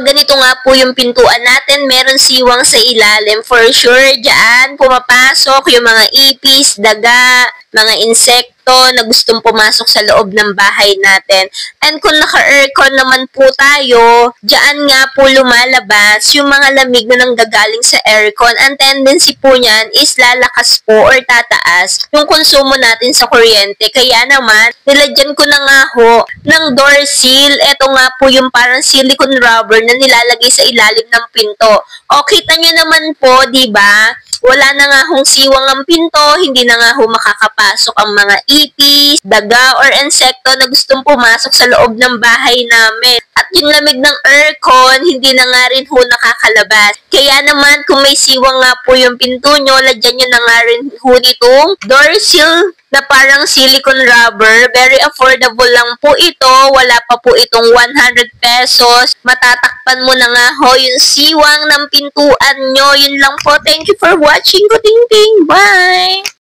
Kapag ganito nga po yung pintuan natin, meron siwang sa ilalim. For sure, dyan pumapasok yung mga ipis, daga, mga insekto na gustong pumasok sa loob ng bahay natin. And kung naka-aircon naman po tayo, dyan nga po lumalabas yung mga lamig na nanggagaling sa aircon. Ang tendency po niyan is lalakas po or tataas yung konsumo natin sa kuryente. Kaya naman, nilagyan ko na nga ho ng door seal. Ito nga po yung parang silicone rubber na nilalagay sa ilalim ng pinto. O, kita nyo naman po, diba? Wala na nga hong siwang ang pinto, hindi na nga ho makakapasok ang mga ipis, daga, or insekto na gustong pumasok sa loob ng bahay namin. At yung lamig ng aircon, hindi na nga rin ho nakakalabas. Kaya naman, kung may siwang nga po yung pinto nyo, lagyan nyo na nga rin ho nitong door seal na parang silicone rubber. Very affordable lang po ito. Wala pa po itong 100 pesos. Matatakpan mo na nga ho yung siwang ng pintuan nyo. Yun lang po. Thank you for watching. Kuting-ting. Bye!